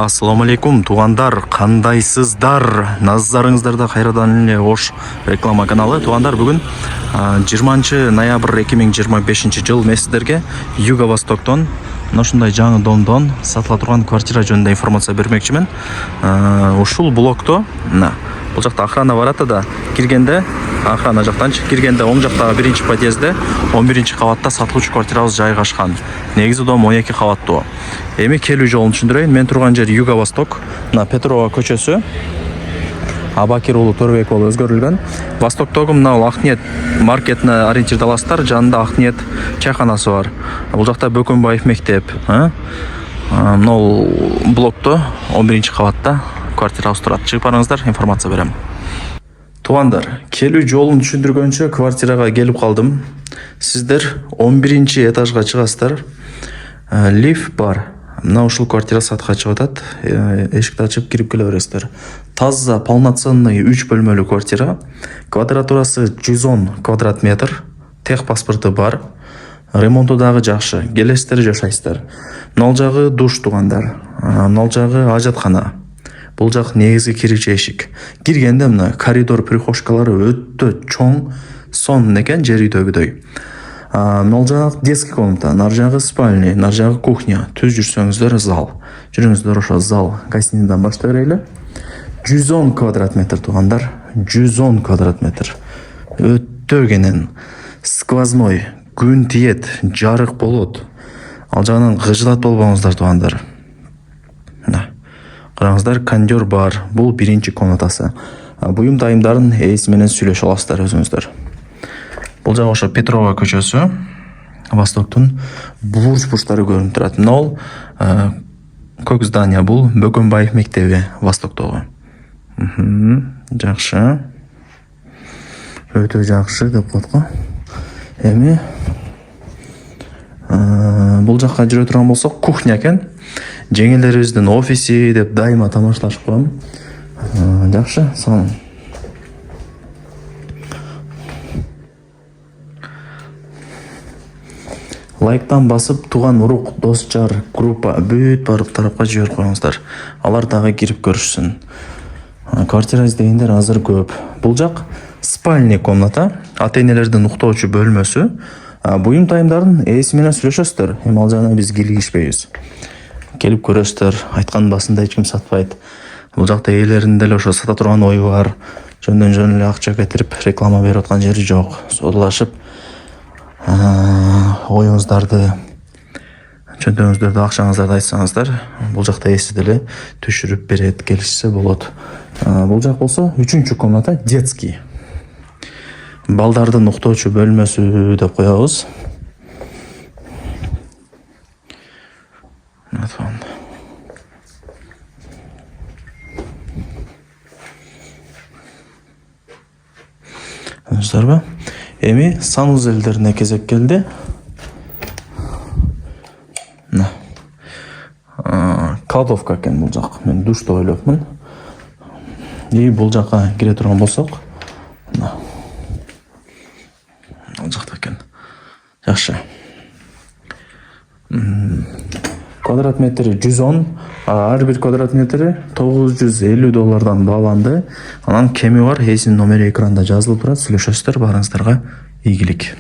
Ассаламу алейкум, туғандар, қандайсыздар? Назарыңыздарда қайрадан эле Ош реклама каналы. Туғандар, бүгін 20 ноябрь 2025 жыл мен сіздерге Юго-Востоктон ушундай жаңы домдон сатыла турган квартира жөнүндө информация бермекчимин. Ушул блокто бул жакта охрана бар да, киргенде охрана жактан киргенде оң жактагы биринчи подъездде 11 кабатта сатылуучу квартирабыз жайгашкан. Негизи дом 12 кабаттуу. Эми келүү жолун түшүндүрөйүн. Мен турган жер Юго-Восток, Петрова көчөсү. Абакир уулу Төрбек болуп өзгөрүлгөн. Востоктогу мына Акниет маркетине ориентирдаласыздар. Жанында Акниет чайканасы бар. Бул жакта Бөкөнбаев мектеп. Мына блокто 11 кабатта квартирабыз турат. Чыгып барыңыздар, информация берем. Туғандар, келүү жолун түшүндүргөнчө квартирага келип калдым. Сиздер 11 этажга чыгасыздар. Лифт бар. Мына ушул квартира сатка чыгып атат. Эшикти ачып кирип келе бересиздер. Таза, полноценный 3 бөлмөлүү квартира. Квадратурасы 110 квадрат метр. Техпаспорту бар. Ремонту дагы жакшы. Келесиздер, жашайсыздар. Мына жагы душ, туғандар. Мына жагы ажаткана. Бул жак негизги кирүүчү эшик. Киргенде мына коридор прихожкалары өтө чоң, сонун экен, жер үйдөгүдөй. Мына жак детский комната, нар жагы спальня, нар жагы кухня. Түз жүрсөңүздөр зал. Жүрүңүздөр ошо зал, гостиницадан баштай берели. 110 квадрат метр, туғандар. 110 квадрат метр. Өтө кенен, сквозной, күн тиет, жарык болот. Ал жагынан гыжылат болбоңуздар, туғандар. Караңыздар, кондер бар. Бул биринчи комнатасы. Буюм дайымдарын эйс менен сүйлөшө аласыздар өзүңүздөр. Бул жак ошо Петрова көчөсү. Востоктун бурч-бурчтары көрүнүп турат. Нол көк здание, бул Бөкөнбаев мектеби Востоктогу. Жакшы. Өтө жакшы деп коет го. Эми бул жакка жүрө турган болсок, кухня экен. Жеңелдерибиздин офиси деп дайыма тамашалашып коем. Жакшы, сонун. Лайктан басып, туган урук, дос жар, группа бүт барып тарапка жиберип коюңуздар. Алар дагы кирип көрүшсүн. Квартира издегендер азыр көп. Бул жак спальня комната, ата-энелердин уктоочу бөлмөсү. Буюм тайымдарын эси менен сүйлөшөсүздөр. Эми ал жагына биз киргизбейбиз. Келип көрөсүздөр, айткан басында эч ким сатпайт. Бул жакта ээлеринин деле ошо сата турган ою бар. Жөндөн эле акча кетирип реклама берип аткан жери жок. Содулашып оюңуздарды, чөнтөгүңүздөрдү, акчаңыздарды айтсаңыздар, бул жакта эси деле түшүрүп берет, келишсе болот. Бул жак болсо 3-чү комната, детский. Балдардын уктоочу бөлмөсү деп коебуз. Көрдүңүздөрбү? Эми санузелдерине кезек келди. Кладовка экен бул жак. Мен душ деп ойлопмун. И бул жакка кире турган болсок, ал жакта экен. Жакшы. Квадрат метри 110, ар бир квадрат метри $950 бааланды. Анан кеми бар, эсинин номери экранда жазылып турат. Сүйлөшөсүздөр, барыңыздарга ийгилик.